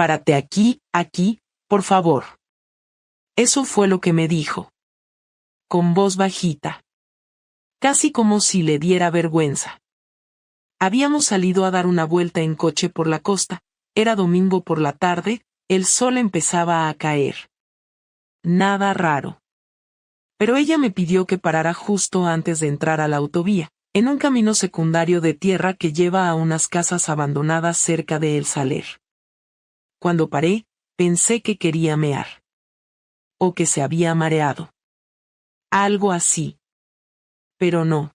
Párate aquí, por favor. Eso fue lo que me dijo. Con voz bajita. Casi como si le diera vergüenza. Habíamos salido a dar una vuelta en coche por la costa, era domingo por la tarde, el sol empezaba a caer. Nada raro. Pero ella me pidió que parara justo antes de entrar a la autovía, en un camino secundario de tierra que lleva a unas casas abandonadas cerca de El Saler. Cuando paré, pensé que quería mear. O que se había mareado. Algo así. Pero no.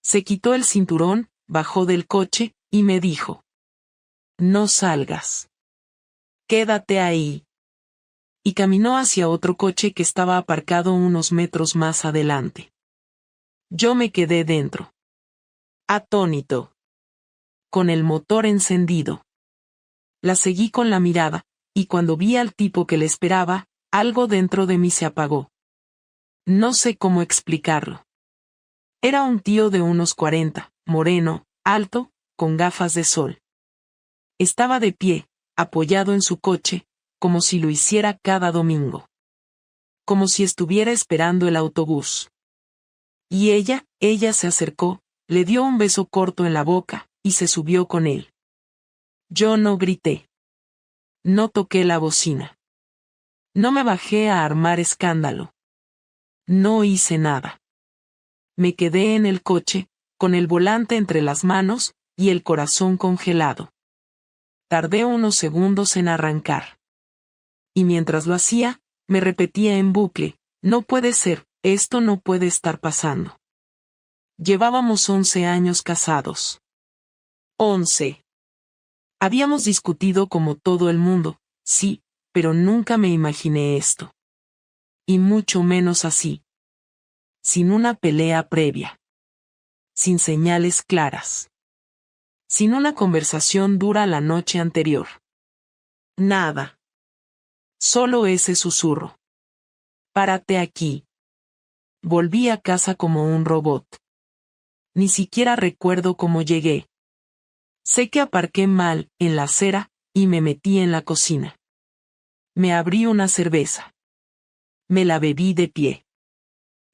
Se quitó el cinturón, bajó del coche, y me dijo: no salgas. Quédate ahí. Y caminó hacia otro coche que estaba aparcado unos metros más adelante. Yo me quedé dentro. Atónito. Con el motor encendido. La seguí con la mirada, y cuando vi al tipo que le esperaba, algo dentro de mí se apagó. No sé cómo explicarlo. Era un tío de unos 40, moreno, alto, con gafas de sol. Estaba de pie, apoyado en su coche, como si lo hiciera cada domingo. Como si estuviera esperando el autobús. Y ella se acercó, le dio un beso corto en la boca, y se subió con él. Yo no grité. No toqué la bocina. No me bajé a armar escándalo. No hice nada. Me quedé en el coche, con el volante entre las manos, y el corazón congelado. Tardé unos segundos en arrancar. Y mientras lo hacía, me repetía en bucle: no puede ser, esto no puede estar pasando. Llevábamos 11 años casados. 11. Habíamos discutido como todo el mundo, sí, pero nunca me imaginé esto. Y mucho menos así. Sin una pelea previa. Sin señales claras. Sin una conversación dura la noche anterior. Nada. Solo ese susurro. Párate aquí. Volví a casa como un robot. Ni siquiera recuerdo cómo llegué. Sé que aparqué mal, en la acera, y me metí en la cocina. Me abrí una cerveza. Me la bebí de pie.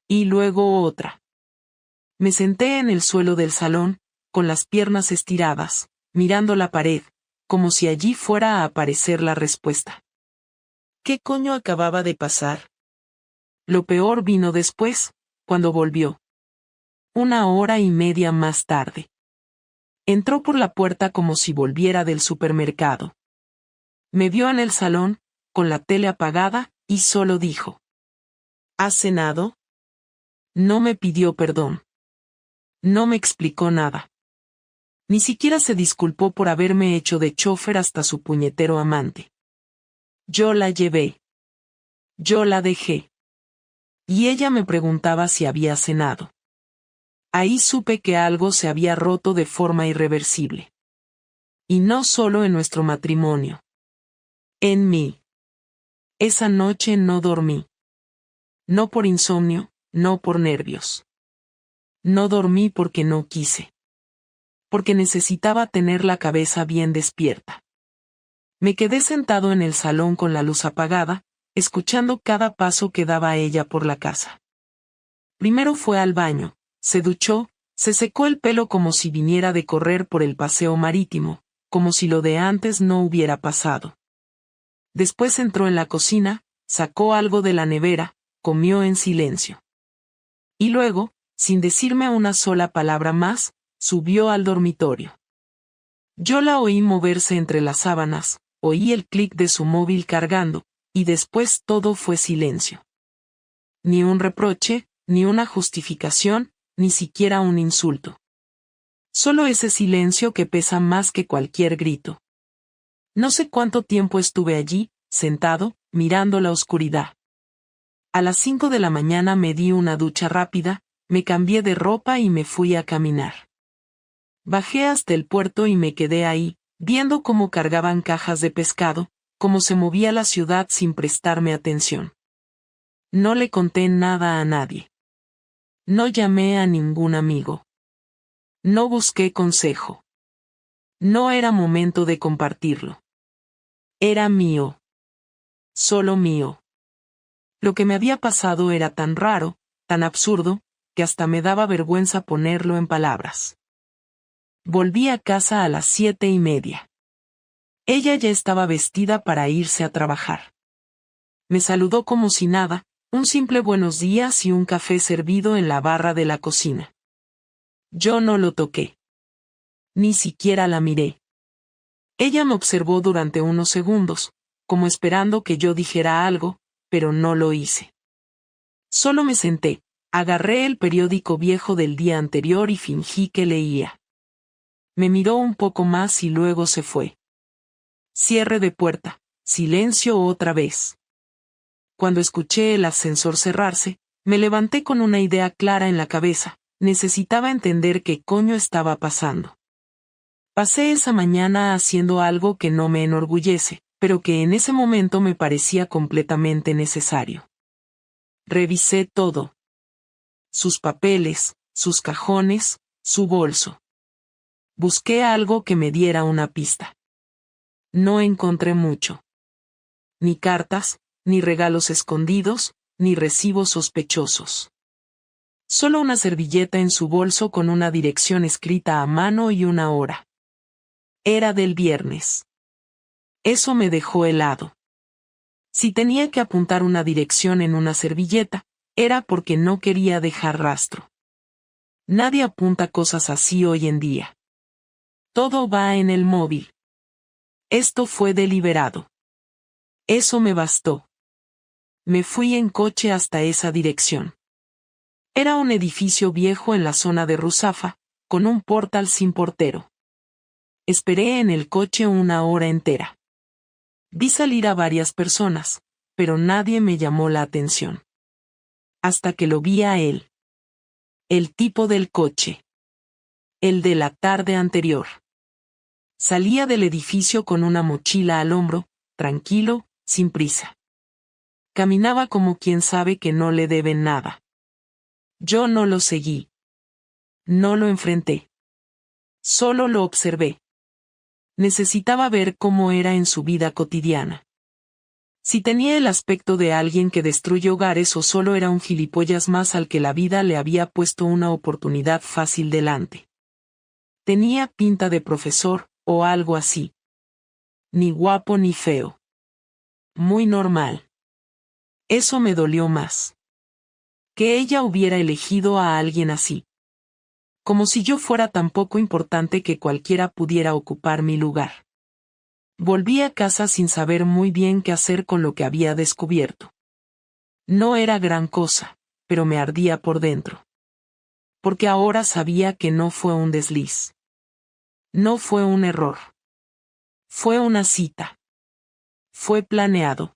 Y luego otra. Me senté en el suelo del salón, con las piernas estiradas, mirando la pared, como si allí fuera a aparecer la respuesta. ¿Qué coño acababa de pasar? Lo peor vino después, cuando volvió. 1 hora y media más tarde. Entró por la puerta como si volviera del supermercado. Me vio en el salón, con la tele apagada, y solo dijo: ¿has cenado? No me pidió perdón. No me explicó nada. Ni siquiera se disculpó por haberme hecho de chofer hasta su puñetero amante. Yo la llevé. Yo la dejé. Y ella me preguntaba si había cenado. Ahí supe que algo se había roto de forma irreversible. Y no solo en nuestro matrimonio. En mí. Esa noche no dormí. No por insomnio, no por nervios. No dormí porque no quise. Porque necesitaba tener la cabeza bien despierta. Me quedé sentado en el salón con la luz apagada, escuchando cada paso que daba ella por la casa. Primero fue al baño, se duchó, se secó el pelo como si viniera de correr por el paseo marítimo, como si lo de antes no hubiera pasado. Después entró en la cocina, sacó algo de la nevera, comió en silencio. Y luego, sin decirme una sola palabra más, subió al dormitorio. Yo la oí moverse entre las sábanas, oí el clic de su móvil cargando, y después todo fue silencio. Ni un reproche, ni una justificación, ni siquiera un insulto. Solo ese silencio que pesa más que cualquier grito. No sé cuánto tiempo estuve allí, sentado, mirando la oscuridad. A las 5 de la mañana me di una ducha rápida, me cambié de ropa y me fui a caminar. Bajé hasta el puerto y me quedé ahí, viendo cómo cargaban cajas de pescado, cómo se movía la ciudad sin prestarme atención. No le conté nada a nadie. No llamé a ningún amigo. No busqué consejo. No era momento de compartirlo. Era mío. Solo mío. Lo que me había pasado era tan raro, tan absurdo, que hasta me daba vergüenza ponerlo en palabras. Volví a casa a las 7:30. Ella ya estaba vestida para irse a trabajar. Me saludó como si nada, un simple buenos días y un café servido en la barra de la cocina. Yo no lo toqué. Ni siquiera la miré. Ella me observó durante unos segundos, como esperando que yo dijera algo, pero no lo hice. Solo me senté, agarré el periódico viejo del día anterior y fingí que leía. Me miró un poco más y luego se fue. Cierre de puerta, silencio otra vez. Cuando escuché el ascensor cerrarse, me levanté con una idea clara en la cabeza. Necesitaba entender qué coño estaba pasando. Pasé esa mañana haciendo algo que no me enorgullece, pero que en ese momento me parecía completamente necesario. Revisé todo. Sus papeles, sus cajones, su bolso. Busqué algo que me diera una pista. No encontré mucho. Ni cartas, ni regalos escondidos, ni recibos sospechosos. Solo una servilleta en su bolso con una dirección escrita a mano y una hora. Era del viernes. Eso me dejó helado. Si tenía que apuntar una dirección en una servilleta, era porque no quería dejar rastro. Nadie apunta cosas así hoy en día. Todo va en el móvil. Esto fue deliberado. Eso me bastó. Me fui en coche hasta esa dirección. Era un edificio viejo en la zona de Ruzafa, con un portal sin portero. Esperé en el coche una hora entera. Vi salir a varias personas, pero nadie me llamó la atención. Hasta que lo vi a él. El tipo del coche. El de la tarde anterior. Salía del edificio con una mochila al hombro, tranquilo, sin prisa. Caminaba como quien sabe que no le deben nada. Yo no lo seguí. No lo enfrenté. Solo lo observé. Necesitaba ver cómo era en su vida cotidiana. Si tenía el aspecto de alguien que destruye hogares o solo era un gilipollas más al que la vida le había puesto una oportunidad fácil delante. Tenía pinta de profesor, o algo así. Ni guapo ni feo. Muy normal. Eso me dolió más. Que ella hubiera elegido a alguien así. Como si yo fuera tan poco importante que cualquiera pudiera ocupar mi lugar. Volví a casa sin saber muy bien qué hacer con lo que había descubierto. No era gran cosa, pero me ardía por dentro. Porque ahora sabía que no fue un desliz. No fue un error. Fue una cita. Fue planeado.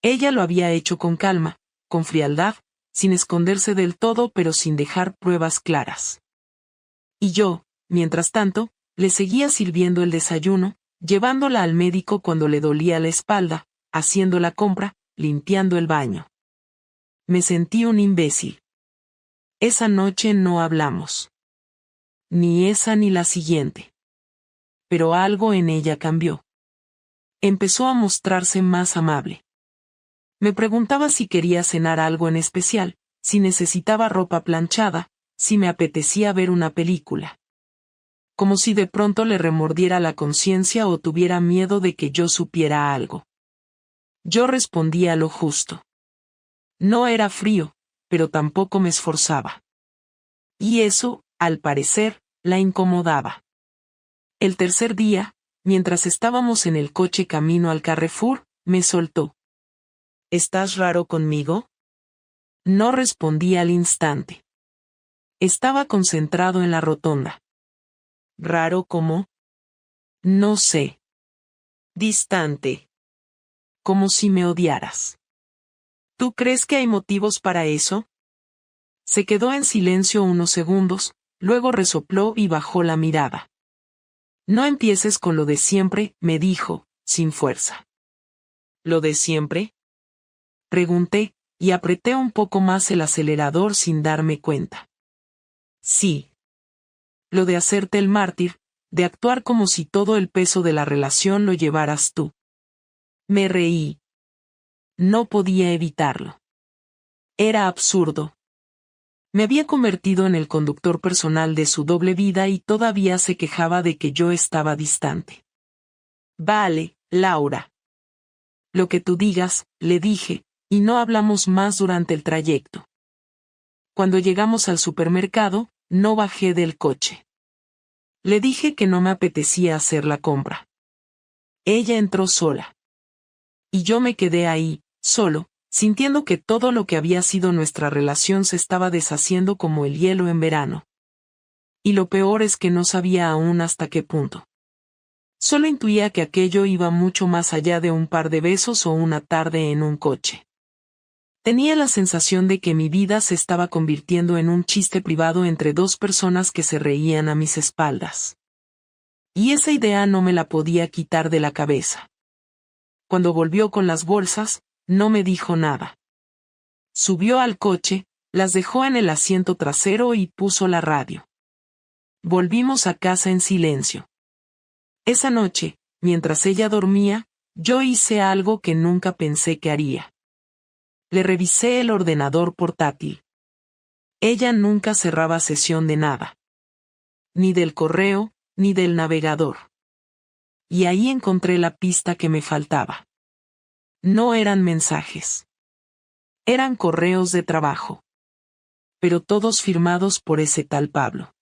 Ella lo había hecho con calma, con frialdad, sin esconderse del todo pero sin dejar pruebas claras. Y yo, mientras tanto, le seguía sirviendo el desayuno, llevándola al médico cuando le dolía la espalda, haciendo la compra, limpiando el baño. Me sentí un imbécil. Esa noche no hablamos. Ni esa ni la siguiente. Pero algo en ella cambió. Empezó a mostrarse más amable. Me preguntaba si quería cenar algo en especial, si necesitaba ropa planchada, si me apetecía ver una película. Como si de pronto le remordiera la conciencia o tuviera miedo de que yo supiera algo. Yo respondía lo justo. No era frío, pero tampoco me esforzaba. Y eso, al parecer, la incomodaba. El tercer día, mientras estábamos en el coche camino al Carrefour, me soltó. ¿Estás raro conmigo? No respondí al instante. Estaba concentrado en la rotonda. ¿Raro cómo? No sé. Distante. Como si me odiaras. ¿Tú crees que hay motivos para eso? Se quedó en silencio unos segundos, luego resopló y bajó la mirada. No empieces con lo de siempre, me dijo, sin fuerza. ¿Lo de siempre? Pregunté, y apreté un poco más el acelerador sin darme cuenta. Sí. Lo de hacerte el mártir, de actuar como si todo el peso de la relación lo llevaras tú. Me reí. No podía evitarlo. Era absurdo. Me había convertido en el conductor personal de su doble vida y todavía se quejaba de que yo estaba distante. Vale, Laura. Lo que tú digas, le dije, y no hablamos más durante el trayecto. Cuando llegamos al supermercado, no bajé del coche. Le dije que no me apetecía hacer la compra. Ella entró sola. Y yo me quedé ahí, solo, sintiendo que todo lo que había sido nuestra relación se estaba deshaciendo como el hielo en verano. Y lo peor es que no sabía aún hasta qué punto. Solo intuía que aquello iba mucho más allá de un par de besos o una tarde en un coche. Tenía la sensación de que mi vida se estaba convirtiendo en un chiste privado entre dos personas que se reían a mis espaldas. Y esa idea no me la podía quitar de la cabeza. Cuando volvió con las bolsas, no me dijo nada. Subió al coche, las dejó en el asiento trasero y puso la radio. Volvimos a casa en silencio. Esa noche, mientras ella dormía, yo hice algo que nunca pensé que haría. Le revisé el ordenador portátil. Ella nunca cerraba sesión de nada. Ni del correo, ni del navegador. Y ahí encontré la pista que me faltaba. No eran mensajes. Eran correos de trabajo. Pero todos firmados por ese tal Pablo.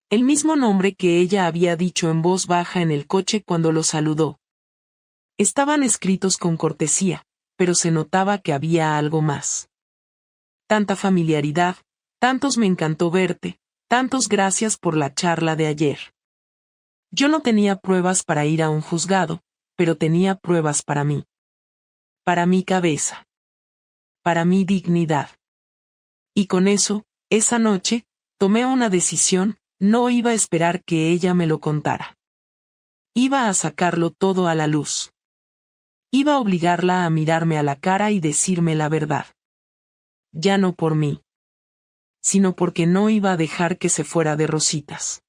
El mismo nombre que ella había dicho en voz baja en el coche cuando lo saludó. Estaban escritos con cortesía, pero se notaba que había algo más. Tanta familiaridad, tantos me encantó verte, tantos gracias por la charla de ayer. Yo no tenía pruebas para ir a un juzgado, pero tenía pruebas para mí. Para mi cabeza. Para mi dignidad. Y con eso, esa noche, tomé una decisión, no iba a esperar que ella me lo contara. Iba a sacarlo todo a la luz. Iba a obligarla a mirarme a la cara y decirme la verdad. Ya no por mí. Sino porque no iba a dejar que se fuera de rositas.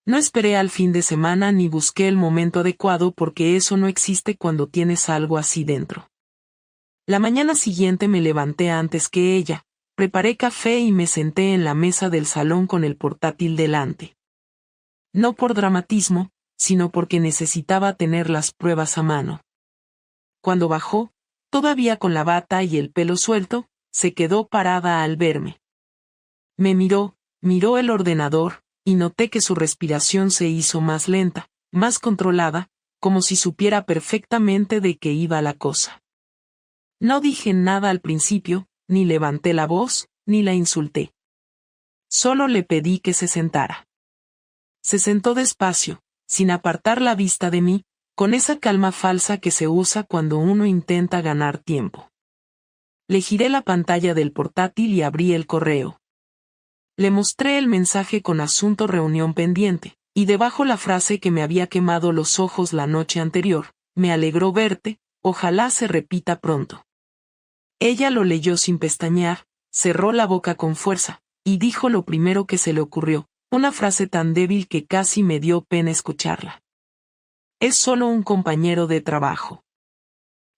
No esperé al fin de semana ni busqué el momento adecuado porque eso no existe cuando tienes algo así dentro. La mañana siguiente me levanté antes que ella, preparé café y me senté en la mesa del salón con el portátil delante. No por dramatismo, sino porque necesitaba tener las pruebas a mano. Cuando bajó, todavía con la bata y el pelo suelto, se quedó parada al verme. Me miró el ordenador, y noté que su respiración se hizo más lenta, más controlada, como si supiera perfectamente de qué iba la cosa. No dije nada al principio, ni levanté la voz, ni la insulté. Solo le pedí que se sentara. Se sentó despacio, sin apartar la vista de mí, con esa calma falsa que se usa cuando uno intenta ganar tiempo. Le giré la pantalla del portátil y abrí el correo. Le mostré el mensaje con asunto reunión pendiente, y debajo la frase que me había quemado los ojos la noche anterior, me alegró verte, ojalá se repita pronto. Ella lo leyó sin pestañear, cerró la boca con fuerza, y dijo lo primero que se le ocurrió, una frase tan débil que casi me dio pena escucharla. Es solo un compañero de trabajo.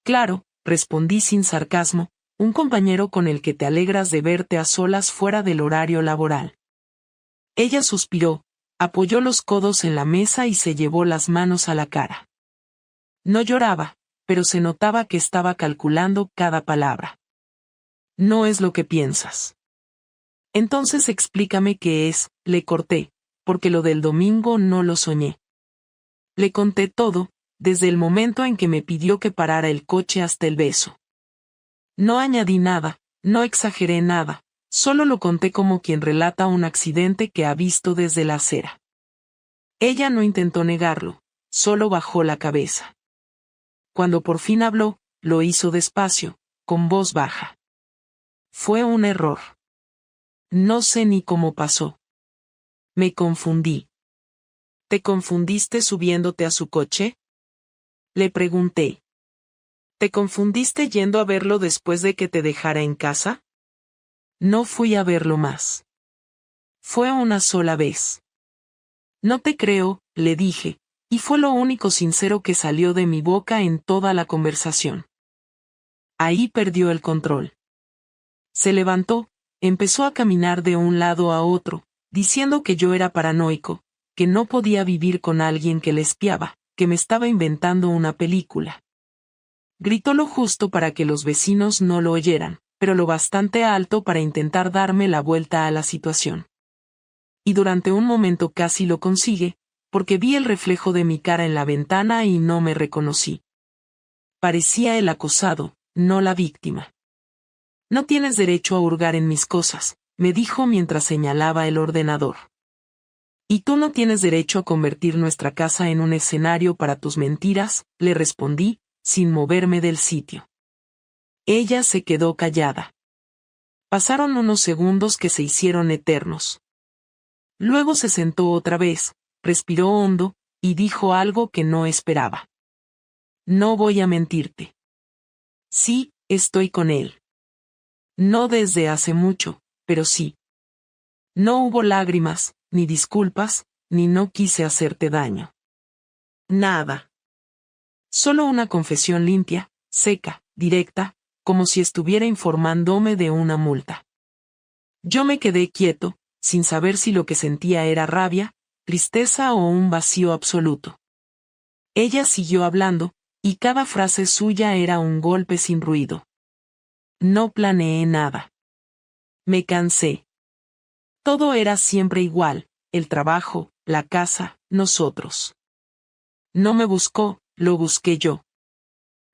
Claro, respondí sin sarcasmo, un compañero con el que te alegras de verte a solas fuera del horario laboral. Ella suspiró, apoyó los codos en la mesa y se llevó las manos a la cara. No lloraba, pero se notaba que estaba calculando cada palabra. No es lo que piensas. Entonces explícame qué es, le corté, porque lo del domingo no lo soñé. Le conté todo, desde el momento en que me pidió que parara el coche hasta el beso. No añadí nada, no exageré nada, solo lo conté como quien relata un accidente que ha visto desde la acera. Ella no intentó negarlo, solo bajó la cabeza. Cuando por fin habló, lo hizo despacio, con voz baja. Fue un error. No sé ni cómo pasó. Me confundí. ¿Te confundiste subiéndote a su coche? Le pregunté. ¿Te confundiste yendo a verlo después de que te dejara en casa? No fui a verlo más. Fue una sola vez. No te creo, le dije, Y fue lo único sincero que salió de mi boca en toda la conversación. Ahí perdió el control. Se levantó, empezó a caminar de un lado a otro, diciendo que yo era paranoico, que no podía vivir con alguien que le espiaba, que me estaba inventando una película. Gritó lo justo para que los vecinos no lo oyeran, pero lo bastante alto para intentar darme la vuelta a la situación. Y durante un momento casi lo consigue, porque vi el reflejo de mi cara en la ventana y no me reconocí. Parecía el acosado, no la víctima. No tienes derecho a hurgar en mis cosas, me dijo mientras señalaba el ordenador. Y tú no tienes derecho a convertir nuestra casa en un escenario para tus mentiras, le respondí, sin moverme del sitio. Ella se quedó callada. Pasaron unos segundos que se hicieron eternos. Luego se sentó otra vez, respiró hondo, y dijo algo que no esperaba. No voy a mentirte. Sí, estoy con él. No desde hace mucho, pero sí. No hubo lágrimas, ni disculpas, ni no quise hacerte daño. Nada. Solo una confesión limpia, seca, directa, como si estuviera informándome de una multa. Yo me quedé quieto, sin saber si lo que sentía era rabia, tristeza o un vacío absoluto. Ella siguió hablando, y cada frase suya era un golpe sin ruido. No planeé nada. Me cansé. Todo era siempre igual, el trabajo, la casa, nosotros. No me buscó, lo busqué yo.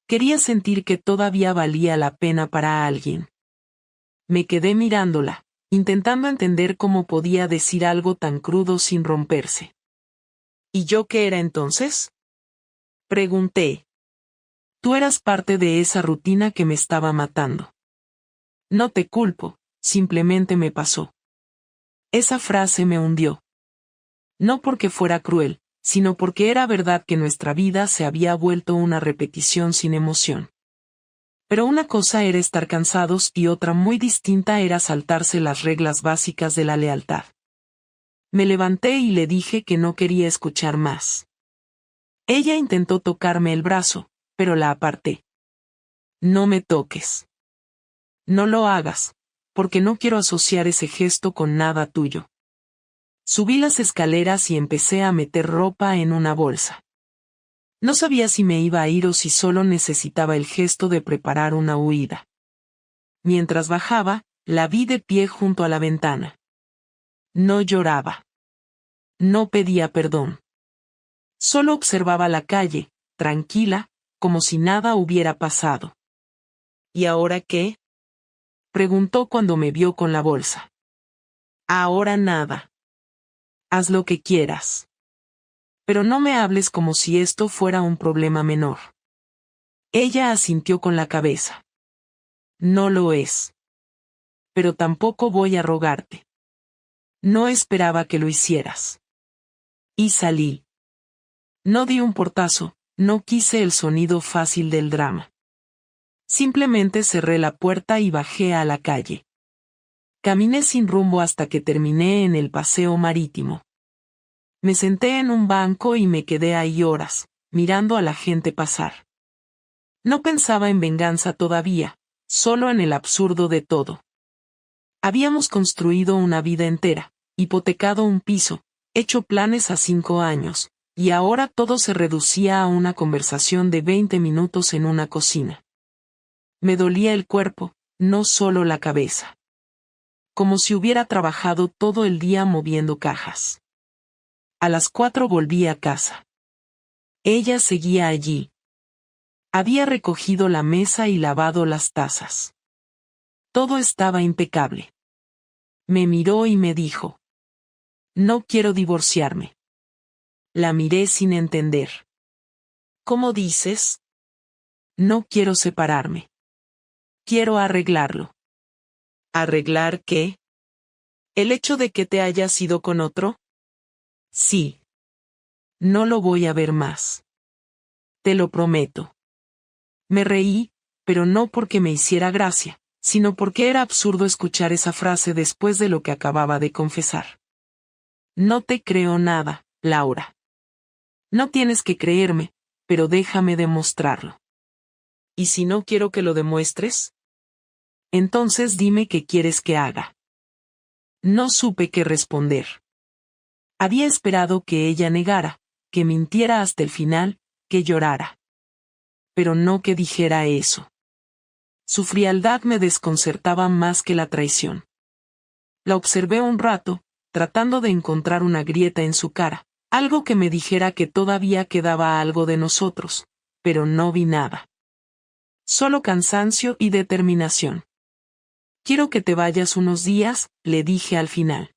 Quería sentir que todavía valía la pena para alguien. Me quedé mirándola, intentando entender cómo podía decir algo tan crudo sin romperse. ¿Y yo qué era entonces? Pregunté. Tú eras parte de esa rutina que me estaba matando. No te culpo, simplemente me pasó. Esa frase me hundió. No porque fuera cruel, sino porque era verdad que nuestra vida se había vuelto una repetición sin emoción. Pero una cosa era estar cansados y otra muy distinta era saltarse las reglas básicas de la lealtad. Me levanté y le dije que no quería escuchar más. Ella intentó tocarme el brazo, pero la aparté. No me toques. No lo hagas, porque no quiero asociar ese gesto con nada tuyo. Subí las escaleras y empecé a meter ropa en una bolsa. No sabía si me iba a ir o si solo necesitaba el gesto de preparar una huida. Mientras bajaba, la vi de pie junto a la ventana. No lloraba. No pedía perdón. Solo observaba la calle, tranquila, como si nada hubiera pasado. ¿Y ahora qué? Preguntó cuando me vio con la bolsa. Ahora nada. Haz lo que quieras. Pero no me hables como si esto fuera un problema menor. Ella asintió con la cabeza. No lo es. Pero tampoco voy a rogarte. No esperaba que lo hicieras. Y salí. No di un portazo, no quise el sonido fácil del drama. Simplemente cerré la puerta y bajé a la calle. Caminé sin rumbo hasta que terminé en el paseo marítimo. Me senté en un banco y me quedé ahí horas, mirando a la gente pasar. No pensaba en venganza todavía, solo en el absurdo de todo. Habíamos construido una vida entera, hipotecado un piso, hecho planes a 5 años, y ahora todo se reducía a una conversación de 20 minutos en una cocina. Me dolía el cuerpo, no solo la cabeza. Como si hubiera trabajado todo el día moviendo cajas. A las 4 volví a casa. Ella seguía allí. Había recogido la mesa y lavado las tazas. Todo estaba impecable. Me miró y me dijo: no quiero divorciarme. La miré sin entender. ¿Cómo dices? No quiero separarme. Quiero arreglarlo. ¿Arreglar qué? ¿El hecho de que te hayas ido con otro? Sí. No lo voy a ver más. Te lo prometo. Me reí, pero no porque me hiciera gracia, sino porque era absurdo escuchar esa frase después de lo que acababa de confesar. No te creo nada, Laura. No tienes que creerme, pero déjame demostrarlo. ¿Y si no quiero que lo demuestres? Entonces dime qué quieres que haga. No supe qué responder. Había esperado que ella negara, que mintiera hasta el final, que llorara. Pero no que dijera eso. Su frialdad me desconcertaba más que la traición. La observé un rato, tratando de encontrar una grieta en su cara, algo que me dijera que todavía quedaba algo de nosotros, pero no vi nada. Solo cansancio y determinación. Quiero que te vayas unos días, le dije al final.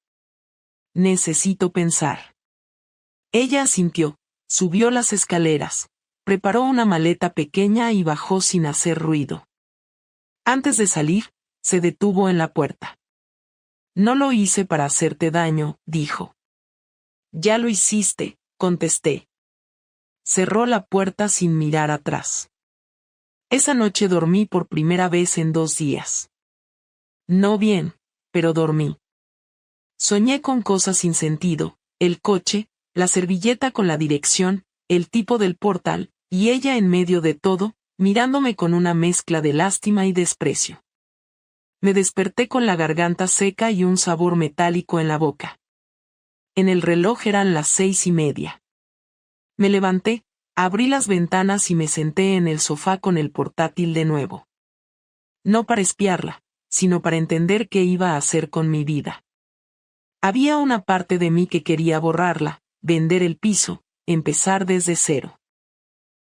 Necesito pensar. Ella asintió, subió las escaleras, preparó una maleta pequeña y bajó sin hacer ruido. Antes de salir, se detuvo en la puerta. No lo hice para hacerte daño, dijo. Ya lo hiciste, contesté. Cerró la puerta sin mirar atrás. Esa noche dormí por primera vez en 2 días. No bien, pero dormí. Soñé con cosas sin sentido, el coche, la servilleta con la dirección, el tipo del portal, y ella en medio de todo, mirándome con una mezcla de lástima y desprecio. Me desperté con la garganta seca y un sabor metálico en la boca. En el reloj eran las 6:30. Me levanté, abrí las ventanas y me senté en el sofá con el portátil de nuevo. No para espiarla, sino para entender qué iba a hacer con mi vida. Había una parte de mí que quería borrarla, vender el piso, empezar desde cero.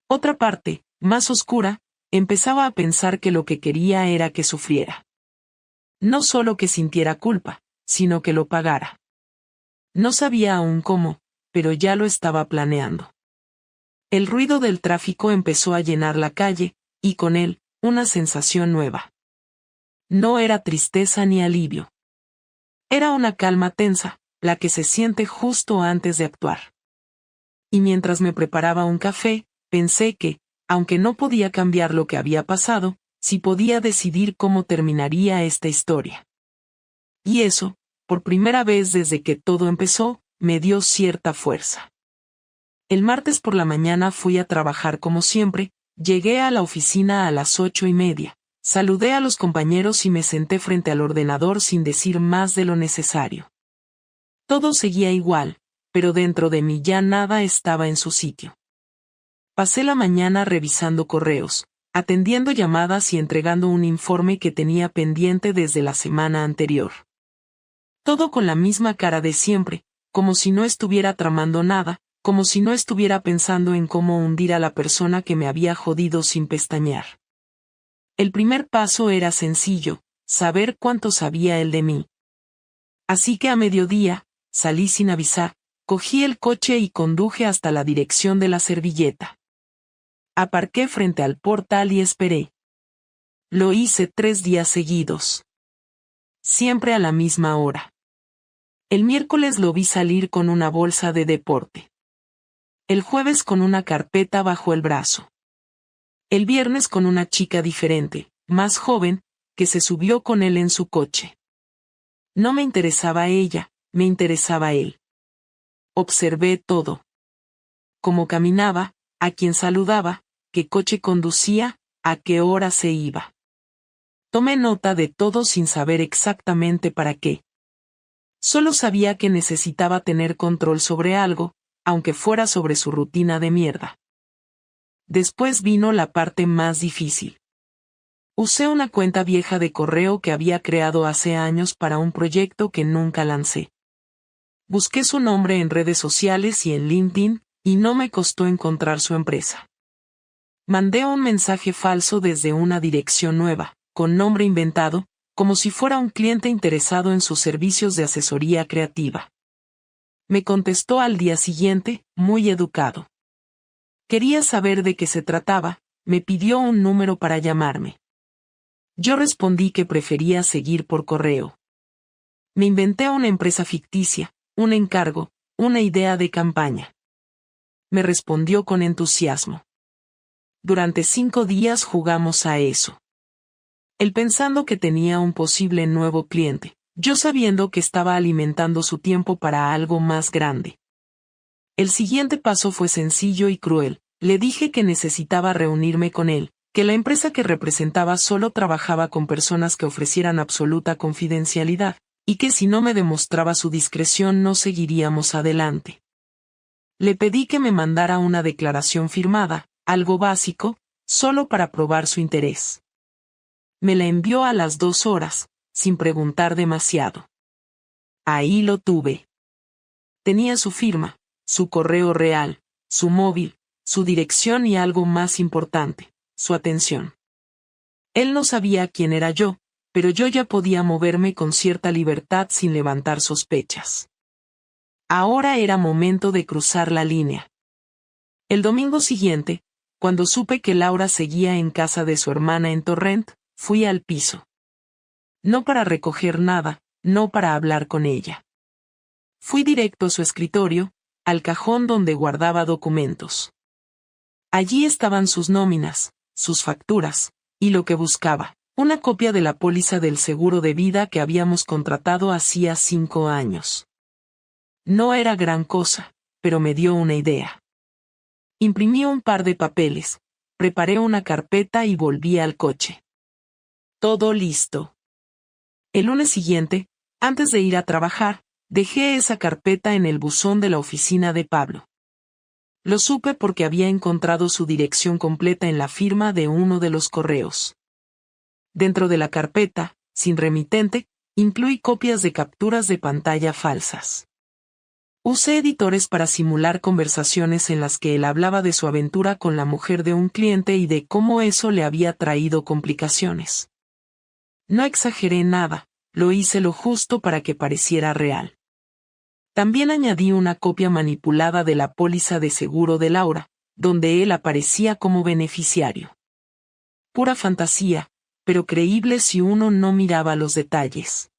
Otra parte, más oscura, empezaba a pensar que lo que quería era que sufriera. No solo que sintiera culpa, sino que lo pagara. No sabía aún cómo, pero ya lo estaba planeando. El ruido del tráfico empezó a llenar la calle, y con él, una sensación nueva. No era tristeza ni alivio. Era una calma tensa, la que se siente justo antes de actuar. Y mientras me preparaba un café, pensé que, aunque no podía cambiar lo que había pasado, sí podía decidir cómo terminaría esta historia. Y eso, por primera vez desde que todo empezó, me dio cierta fuerza. El martes por la mañana fui a trabajar como siempre, llegué a la oficina a las 8:30, saludé a los compañeros y me senté frente al ordenador sin decir más de lo necesario. Todo seguía igual, pero dentro de mí ya nada estaba en su sitio. Pasé la mañana revisando correos, atendiendo llamadas y entregando un informe que tenía pendiente desde la semana anterior. Todo con la misma cara de siempre, como si no estuviera tramando nada, como si no estuviera pensando en cómo hundir a la persona que me había jodido sin pestañear. El primer paso era sencillo, saber cuánto sabía él de mí. Así que a mediodía, salí sin avisar, cogí el coche y conduje hasta la dirección de la servilleta. Aparqué frente al portal y esperé. Lo hice 3 días seguidos. Siempre a la misma hora. El miércoles lo vi salir con una bolsa de deporte. El jueves con una carpeta bajo el brazo. El viernes con una chica diferente, más joven, que se subió con él en su coche. No me interesaba ella, me interesaba él. Observé todo. Cómo caminaba, a quién saludaba, qué coche conducía, a qué hora se iba. Tomé nota de todo sin saber exactamente para qué. Solo sabía que necesitaba tener control sobre algo, aunque fuera sobre su rutina de mierda. Después vino la parte más difícil. Usé una cuenta vieja de correo que había creado hace años para un proyecto que nunca lancé. Busqué su nombre en redes sociales y en LinkedIn, y no me costó encontrar su empresa. Mandé un mensaje falso desde una dirección nueva, con nombre inventado, como si fuera un cliente interesado en sus servicios de asesoría creativa. Me contestó al día siguiente, muy educado. Quería saber de qué se trataba, me pidió un número para llamarme. Yo respondí que prefería seguir por correo. Me inventé una empresa ficticia, un encargo, una idea de campaña. Me respondió con entusiasmo. Durante 5 días jugamos a eso. Él pensando que tenía un posible nuevo cliente, yo sabiendo que estaba alimentando su tiempo para algo más grande. El siguiente paso fue sencillo y cruel. Le dije que necesitaba reunirme con él, que la empresa que representaba solo trabajaba con personas que ofrecieran absoluta confidencialidad, y que si no me demostraba su discreción no seguiríamos adelante. Le pedí que me mandara una declaración firmada, algo básico, solo para probar su interés. Me la envió a las 2 horas, sin preguntar demasiado. Ahí lo tuve. Tenía su firma, su correo real, su móvil, su dirección y algo más importante, su atención. Él no sabía quién era yo, pero yo ya podía moverme con cierta libertad sin levantar sospechas. Ahora era momento de cruzar la línea. El domingo siguiente, cuando supe que Laura seguía en casa de su hermana en Torrent, fui al piso. No para recoger nada, no para hablar con ella. Fui directo a su escritorio, al cajón donde guardaba documentos. Allí estaban sus nóminas, sus facturas, y lo que buscaba, una copia de la póliza del seguro de vida que habíamos contratado hacía 5 años. No era gran cosa, pero me dio una idea. Imprimí un par de papeles, preparé una carpeta y volví al coche. Todo listo. El lunes siguiente, antes de ir a trabajar, dejé esa carpeta en el buzón de la oficina de Pablo. Lo supe porque había encontrado su dirección completa en la firma de uno de los correos. Dentro de la carpeta, sin remitente, incluí copias de capturas de pantalla falsas. Usé editores para simular conversaciones en las que él hablaba de su aventura con la mujer de un cliente y de cómo eso le había traído complicaciones. No exageré nada, lo hice lo justo para que pareciera real. También añadí una copia manipulada de la póliza de seguro de Laura, donde él aparecía como beneficiario. Pura fantasía, pero creíble si uno no miraba los detalles.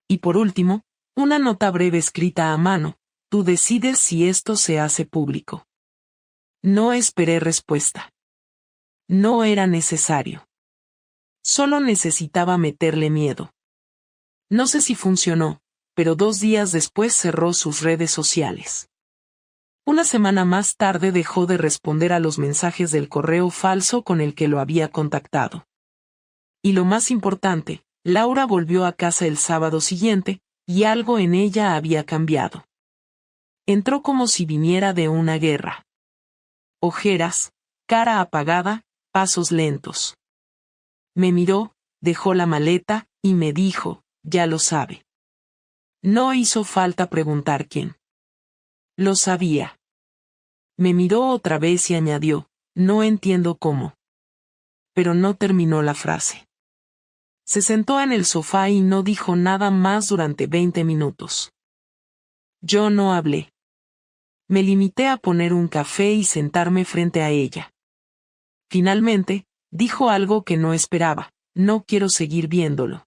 Y por último, una nota breve escrita a mano: tú decides si esto se hace público. No esperé respuesta. No era necesario. Solo necesitaba meterle miedo. No sé si funcionó, pero 2 días después cerró sus redes sociales. Una semana más tarde dejó de responder a los mensajes del correo falso con el que lo había contactado. Y lo más importante, Laura volvió a casa el sábado siguiente, y algo en ella había cambiado. Entró como si viniera de una guerra. Ojeras, cara apagada, pasos lentos. Me miró, dejó la maleta, y me dijo: ya lo sabe. No hizo falta preguntar quién. Lo sabía. Me miró otra vez y añadió: no entiendo cómo. Pero no terminó la frase. Se sentó en el sofá y no dijo nada más durante 20 minutos. Yo no hablé. Me limité a poner un café y sentarme frente a ella. Finalmente, dijo algo que no esperaba: no quiero seguir viéndolo.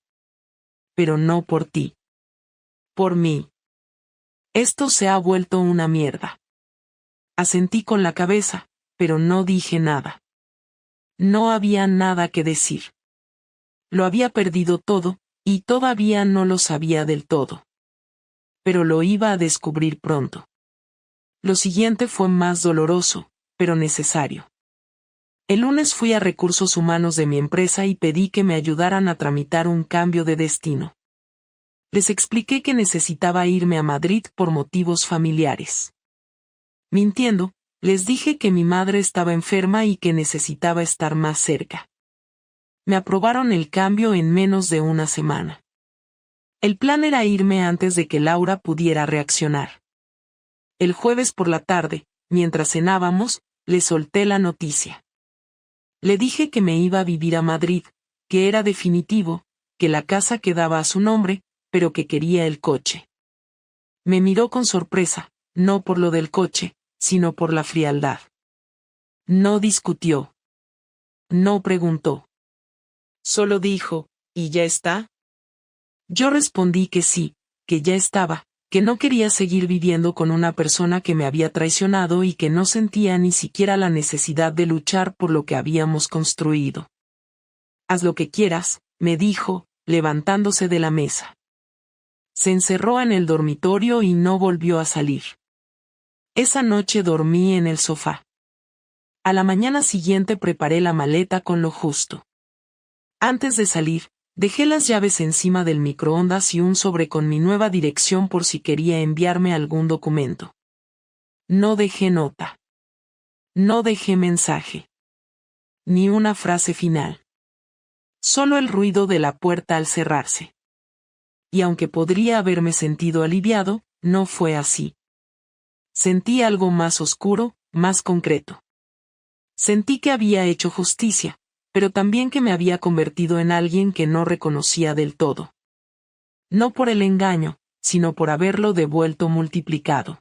Pero no por ti. Por mí. Esto se ha vuelto una mierda. Asentí con la cabeza, pero no dije nada. No había nada que decir. Lo había perdido todo, y todavía no lo sabía del todo. Pero lo iba a descubrir pronto. Lo siguiente fue más doloroso, pero necesario. El lunes fui a Recursos Humanos de mi empresa y pedí que me ayudaran a tramitar un cambio de destino. Les expliqué que necesitaba irme a Madrid por motivos familiares. Mintiendo, les dije que mi madre estaba enferma y que necesitaba estar más cerca. Me aprobaron el cambio en menos de una semana. El plan era irme antes de que Laura pudiera reaccionar. El jueves por la tarde, mientras cenábamos, le solté la noticia. Le dije que me iba a vivir a Madrid, que era definitivo, que la casa quedaba a su nombre, pero que quería el coche. Me miró con sorpresa, no por lo del coche, sino por la frialdad. No discutió. No preguntó. Solo dijo: ¿y ya está? Yo respondí que sí, que ya estaba, que no quería seguir viviendo con una persona que me había traicionado y que no sentía ni siquiera la necesidad de luchar por lo que habíamos construido. Haz lo que quieras, me dijo, levantándose de la mesa. Se encerró en el dormitorio y no volvió a salir. Esa noche dormí en el sofá. A la mañana siguiente preparé la maleta con lo justo. Antes de salir, dejé las llaves encima del microondas y un sobre con mi nueva dirección por si quería enviarme algún documento. No dejé nota. No dejé mensaje. Ni una frase final. Solo el ruido de la puerta al cerrarse. Y aunque podría haberme sentido aliviado, no fue así. Sentí algo más oscuro, más concreto. Sentí que había hecho justicia, pero también que me había convertido en alguien que no reconocía del todo. No por el engaño, sino por haberlo devuelto multiplicado.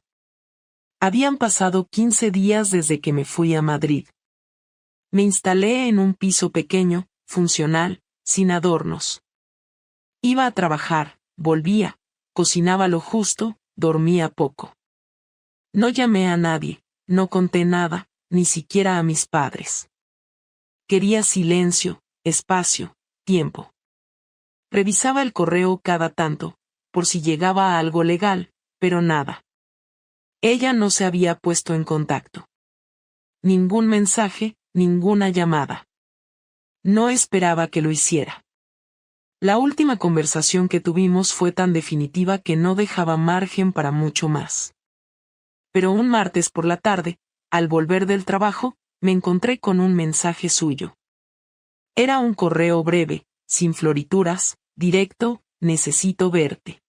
Habían pasado 15 días desde que me fui a Madrid. Me instalé en un piso pequeño, funcional, sin adornos. Iba a trabajar, volvía, cocinaba lo justo, dormía poco. No llamé a nadie, no conté nada, ni siquiera a mis padres. Quería silencio, espacio, tiempo. Revisaba el correo cada tanto, por si llegaba algo legal, pero nada. Ella no se había puesto en contacto. Ningún mensaje, ninguna llamada. No esperaba que lo hiciera. La última conversación que tuvimos fue tan definitiva que no dejaba margen para mucho más. Pero un martes por la tarde, al volver del trabajo, me encontré con un mensaje suyo. Era un correo breve, sin florituras, directo: necesito verte.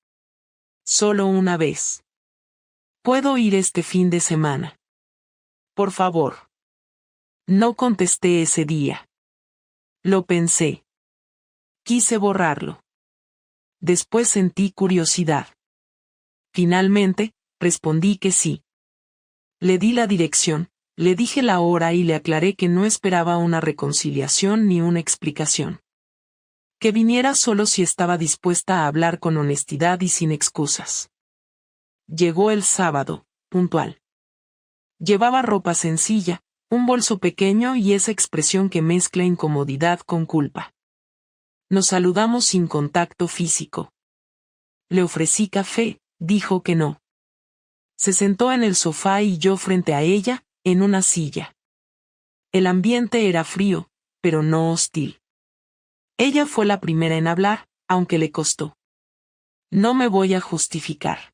Solo una vez. ¿Puedo ir este fin de semana? Por favor. No contesté ese día. Lo pensé. Quise borrarlo. Después sentí curiosidad. Finalmente, respondí que sí. Le di la dirección, le dije la hora y le aclaré que no esperaba una reconciliación ni una explicación. Que viniera solo si estaba dispuesta a hablar con honestidad y sin excusas. Llegó el sábado, puntual. Llevaba ropa sencilla, un bolso pequeño y esa expresión que mezcla incomodidad con culpa. Nos saludamos sin contacto físico. Le ofrecí café, dijo que no. Se sentó en el sofá y yo frente a ella, en una silla. El ambiente era frío, pero no hostil. Ella fue la primera en hablar, aunque le costó. No me voy a justificar.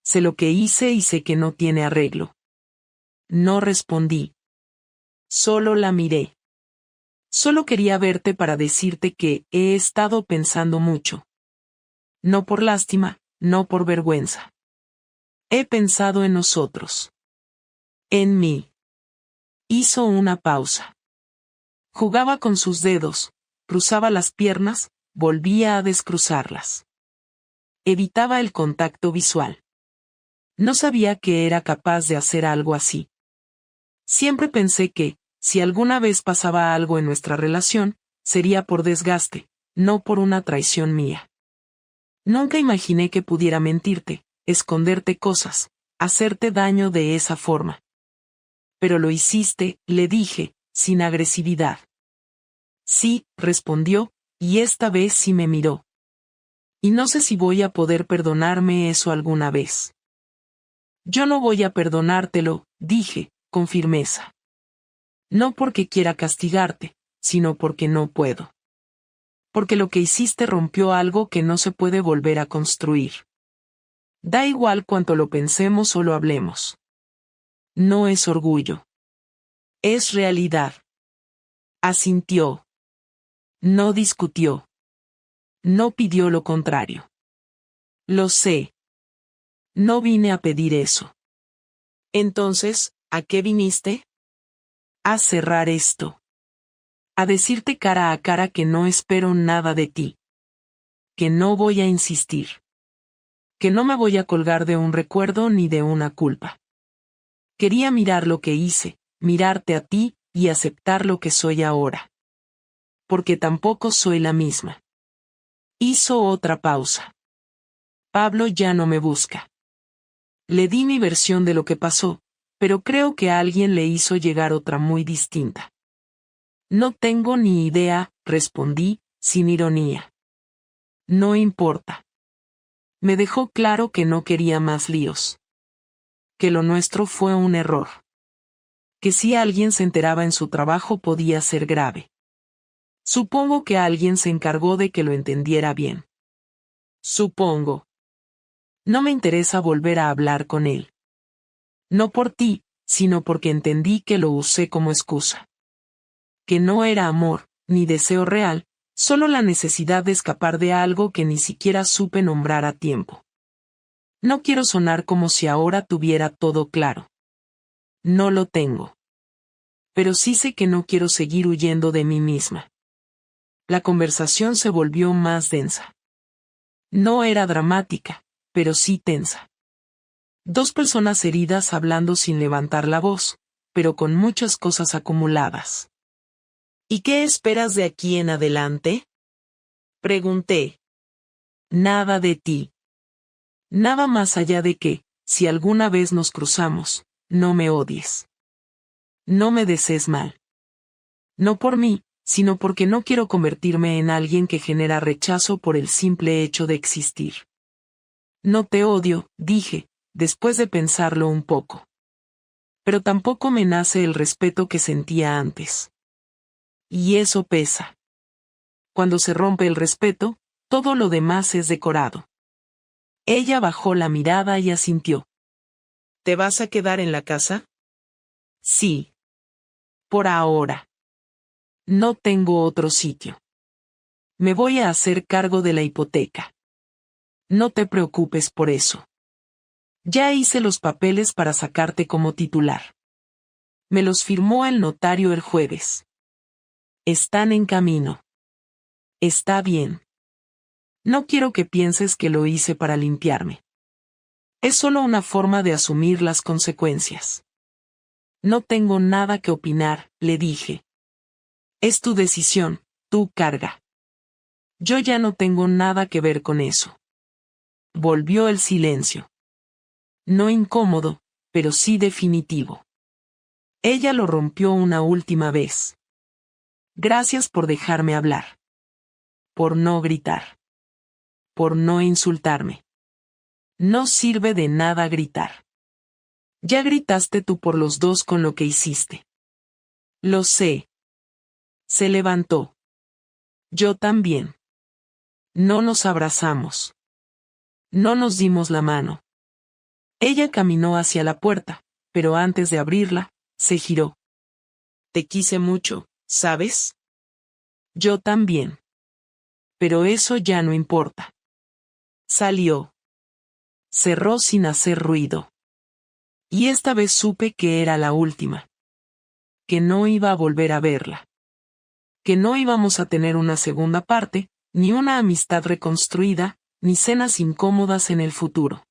Sé lo que hice y sé que no tiene arreglo. No respondí. Solo la miré. Solo quería verte para decirte que he estado pensando mucho. No por lástima, no por vergüenza. He pensado en nosotros. En mí. Hizo una pausa. Jugaba con sus dedos, cruzaba las piernas, volvía a descruzarlas. Evitaba el contacto visual. No sabía que era capaz de hacer algo así. Siempre pensé que, si alguna vez pasaba algo en nuestra relación, sería por desgaste, no por una traición mía. Nunca imaginé que pudiera mentirte, esconderte cosas, hacerte daño de esa forma. Pero lo hiciste, le dije, sin agresividad. Sí, respondió, y esta vez sí me miró. Y no sé si voy a poder perdonarme eso alguna vez. Yo no voy a perdonártelo, dije, con firmeza. No porque quiera castigarte, sino porque no puedo. Porque lo que hiciste rompió algo que no se puede volver a construir. Da igual cuánto lo pensemos o lo hablemos. No es orgullo. Es realidad. Asintió. No discutió. No pidió lo contrario. Lo sé. No vine a pedir eso. Entonces, ¿a qué viniste? A cerrar esto. A decirte cara a cara que no espero nada de ti. Que no voy a insistir. Que no me voy a colgar de un recuerdo ni de una culpa. Quería mirar lo que hice, mirarte a ti, y aceptar lo que soy ahora. Porque tampoco soy la misma. Hizo otra pausa. Pablo ya no me busca. Le di mi versión de lo que pasó, pero creo que alguien le hizo llegar otra muy distinta. No tengo ni idea, respondí, sin ironía. No importa. Me dejó claro que no quería más líos. que lo nuestro fue un error. Que si alguien se enteraba en su trabajo podía ser grave. Supongo que alguien se encargó de que lo entendiera bien. Supongo. No me interesa volver a hablar con él. No por ti, sino porque entendí que lo usé como excusa. Que no era amor, ni deseo real, solo la necesidad de escapar de algo que ni siquiera supe nombrar a tiempo. No quiero sonar como si ahora tuviera todo claro. No lo tengo. Pero sí sé que no quiero seguir huyendo de mí misma. La conversación se volvió más densa. No era dramática, pero sí tensa. Dos personas heridas hablando sin levantar la voz, pero con muchas cosas acumuladas. ¿Y qué esperas de aquí en adelante? Pregunté. Nada de ti. Nada más allá de que, si alguna vez nos cruzamos, no me odies. No me desees mal. No por mí, sino porque no quiero convertirme en alguien que genera rechazo por el simple hecho de existir. No te odio, dije, después de pensarlo un poco. Pero tampoco me nace el respeto que sentía antes. Y eso pesa. Cuando se rompe el respeto, todo lo demás es decorado. Ella bajó la mirada y asintió. ¿Te vas a quedar en la casa? Sí. Por ahora. No tengo otro sitio. Me voy a hacer cargo de la hipoteca. No te preocupes por eso. Ya hice los papeles para sacarte como titular. Me los firmó el notario el jueves. Están en camino. Está bien. No quiero que pienses que lo hice para limpiarme. Es solo una forma de asumir las consecuencias. No tengo nada que opinar, le dije. Es tu decisión, tu carga. Yo ya no tengo nada que ver con eso. Volvió el silencio. No incómodo, pero sí definitivo. Ella lo rompió una última vez. Gracias por dejarme hablar. Por no gritar. Por no insultarme. No sirve de nada gritar. Ya gritaste tú por los dos con lo que hiciste. Lo sé. Se levantó. Yo también. No nos abrazamos. No nos dimos la mano. Ella caminó hacia la puerta, pero antes de abrirla, se giró. Te quise mucho, ¿sabes? Yo también. Pero eso ya no importa. Salió. Cerró sin hacer ruido. Y esta vez supe que era la última. Que no iba a volver a verla. Que no íbamos a tener una segunda parte, ni una amistad reconstruida, ni cenas incómodas en el futuro.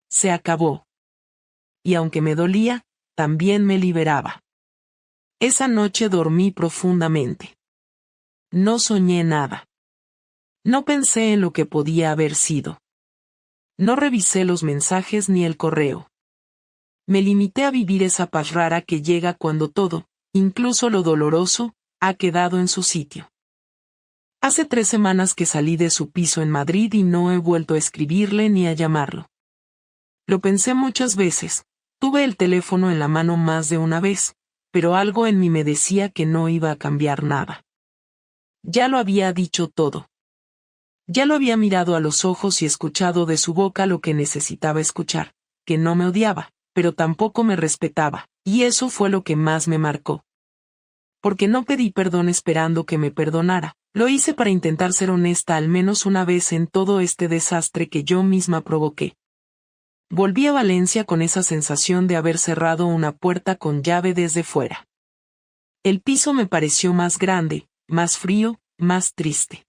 Se acabó. Y aunque me dolía, también me liberaba. Esa noche dormí profundamente. No soñé nada. No pensé en lo que podía haber sido. No revisé los mensajes ni el correo. Me limité a vivir esa paz rara que llega cuando todo, incluso lo doloroso, ha quedado en su sitio. Hace 3 semanas que salí de su piso en Madrid y no he vuelto a escribirle ni a llamarlo. Lo pensé muchas veces, tuve el teléfono en la mano más de una vez, pero algo en mí me decía que no iba a cambiar nada. Ya lo había dicho todo. Ya lo había mirado a los ojos y escuchado de su boca lo que necesitaba escuchar, que no me odiaba, pero tampoco me respetaba, y eso fue lo que más me marcó. Porque no pedí perdón esperando que me perdonara, lo hice para intentar ser honesta al menos una vez en todo este desastre que yo misma provoqué. Volví a Valencia con esa sensación de haber cerrado una puerta con llave desde fuera. El piso me pareció más grande, más frío, más triste.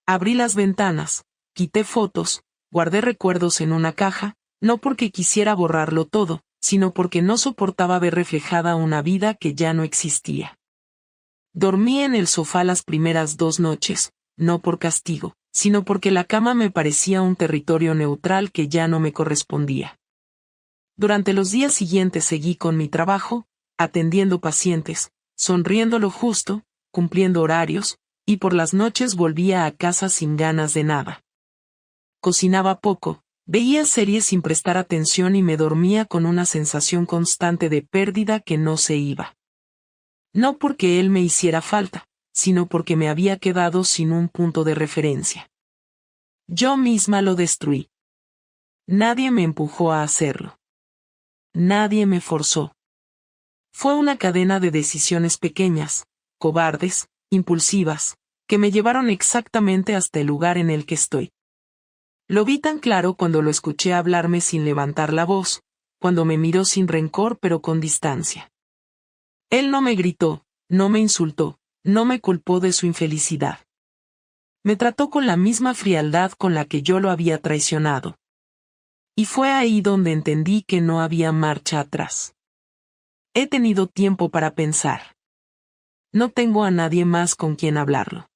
Abrí las ventanas, quité fotos, guardé recuerdos en una caja, no porque quisiera borrarlo todo, sino porque no soportaba ver reflejada una vida que ya no existía. Dormí en el sofá las primeras 2 noches, no por castigo, sino porque la cama me parecía un territorio neutral que ya no me correspondía. Durante los días siguientes seguí con mi trabajo, atendiendo pacientes, sonriendo lo justo, cumpliendo horarios, y por las noches volvía a casa sin ganas de nada. Cocinaba poco, Veía series sin prestar atención y me dormía con una sensación constante de pérdida que no se iba. No porque él me hiciera falta, sino porque me había quedado sin un punto de referencia. Yo misma lo destruí. Nadie me empujó a hacerlo. Nadie me forzó. Fue una cadena de decisiones pequeñas, cobardes, impulsivas, que me llevaron exactamente hasta el lugar en el que estoy. Lo vi tan claro cuando lo escuché hablarme sin levantar la voz, cuando me miró sin rencor pero con distancia. Él no me gritó, no me insultó, no me culpó de su infelicidad. Me trató con la misma frialdad con la que yo lo había traicionado. Y fue ahí donde entendí que no había marcha atrás. He tenido tiempo para pensar. No tengo a nadie más con quien hablarlo.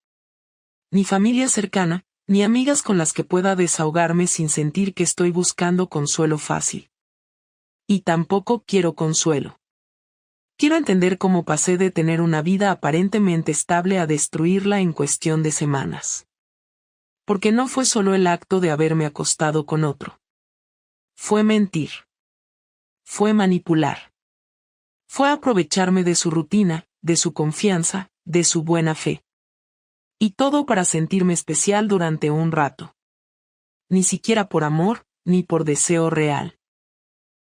Ni familia cercana, ni amigas con las que pueda desahogarme sin sentir que estoy buscando consuelo fácil. Y tampoco quiero consuelo. Quiero entender cómo pasé de tener una vida aparentemente estable a destruirla en cuestión de semanas. Porque no fue solo el acto de haberme acostado con otro. Fue mentir. Fue manipular. Fue aprovecharme de su rutina, de su confianza, de su buena fe. Y todo para sentirme especial durante un rato. Ni siquiera por amor, ni por deseo real.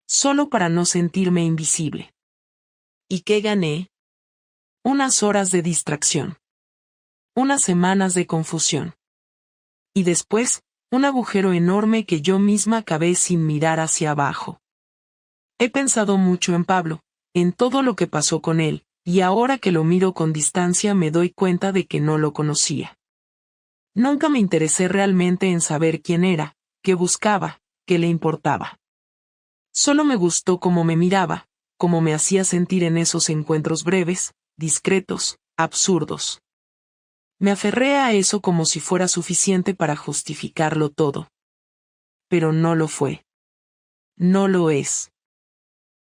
Solo para no sentirme invisible. ¿Y qué gané? Unas horas de distracción. Unas semanas de confusión. Y después, un agujero enorme que yo misma cavé sin mirar hacia abajo. He pensado mucho en Pablo, en todo lo que pasó con él, y ahora que lo miro con distancia me doy cuenta de que no lo conocía. Nunca me interesé realmente en saber quién era, qué buscaba, qué le importaba. Solo me gustó cómo me miraba, cómo me hacía sentir en esos encuentros breves, discretos, absurdos. Me aferré a eso como si fuera suficiente para justificarlo todo. Pero no lo fue. No lo es.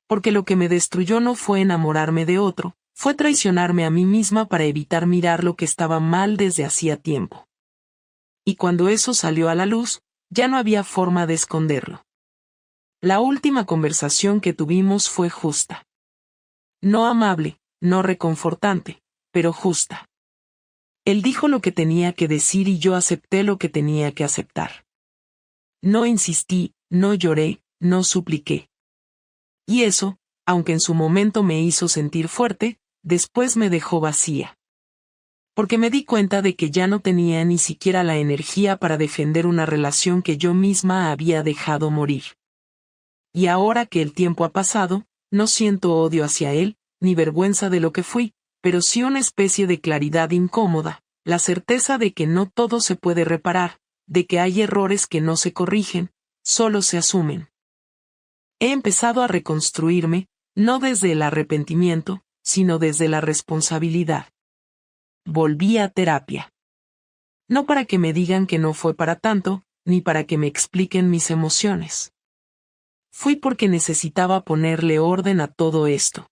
Porque lo que me destruyó no fue enamorarme de otro, fue traicionarme a mí misma para evitar mirar lo que estaba mal desde hacía tiempo. Y cuando eso salió a la luz, ya no había forma de esconderlo. La última conversación que tuvimos fue justa. No amable, no reconfortante, pero justa. Él dijo lo que tenía que decir y yo acepté lo que tenía que aceptar. No insistí, no lloré, no supliqué. Y eso, aunque en su momento me hizo sentir fuerte, después me dejó vacía. Porque me di cuenta de que ya no tenía ni siquiera la energía para defender una relación que yo misma había dejado morir. Y ahora que el tiempo ha pasado, no siento odio hacia él, ni vergüenza de lo que fui, pero sí una especie de claridad incómoda, la certeza de que no todo se puede reparar, de que hay errores que no se corrigen, solo se asumen. He empezado a reconstruirme, no desde el arrepentimiento, sino desde la responsabilidad. Volví a terapia. No para que me digan que no fue para tanto, ni para que me expliquen mis emociones. Fui porque necesitaba ponerle orden a todo esto.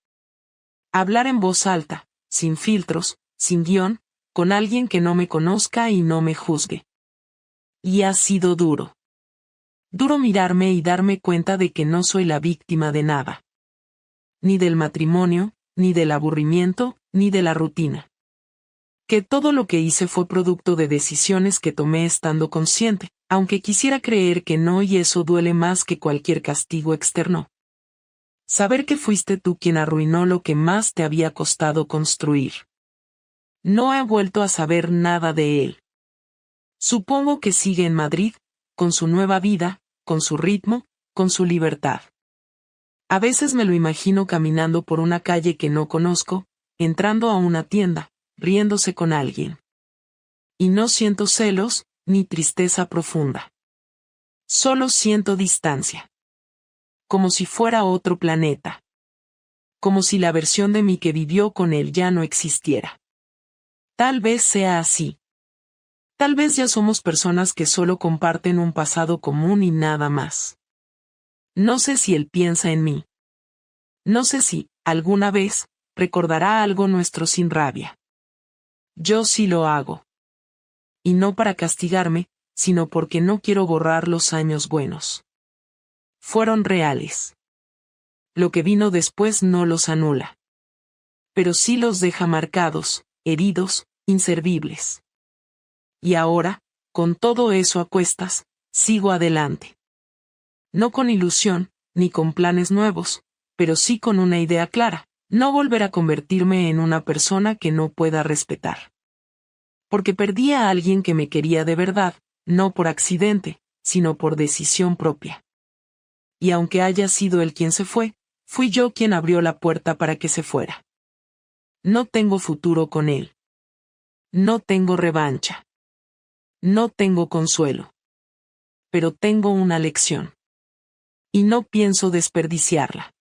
Hablar en voz alta, sin filtros, sin guión, con alguien que no me conozca y no me juzgue. Y ha sido duro. Duro mirarme y darme cuenta de que no soy la víctima de nada. Ni del matrimonio, ni del aburrimiento, ni de la rutina. Que todo lo que hice fue producto de decisiones que tomé estando consciente, aunque quisiera creer que no, y eso duele más que cualquier castigo externo. Saber que fuiste tú quien arruinó lo que más te había costado construir. No he vuelto a saber nada de él. Supongo que sigue en Madrid, con su nueva vida, con su ritmo, con su libertad. A veces me lo imagino caminando por una calle que no conozco, entrando a una tienda, riéndose con alguien. Y no siento celos, ni tristeza profunda. Solo siento distancia. Como si fuera otro planeta. Como si la versión de mí que vivió con él ya no existiera. Tal vez sea así. Tal vez ya somos personas que solo comparten un pasado común y nada más. No sé si él piensa en mí. No sé si, alguna vez, recordará algo nuestro sin rabia. Yo sí lo hago. Y no para castigarme, sino porque no quiero borrar los años buenos. Fueron reales. Lo que vino después no los anula. Pero sí los deja marcados, heridos, inservibles. Y ahora, con todo eso a cuestas, sigo adelante. No con ilusión, ni con planes nuevos, pero sí con una idea clara: no volver a convertirme en una persona que no pueda respetar. Porque perdí a alguien que me quería de verdad, no por accidente, sino por decisión propia. Y aunque haya sido él quien se fue, fui yo quien abrió la puerta para que se fuera. No tengo futuro con él. No tengo revancha. No tengo consuelo. Pero tengo una lección. Y no pienso desperdiciarla.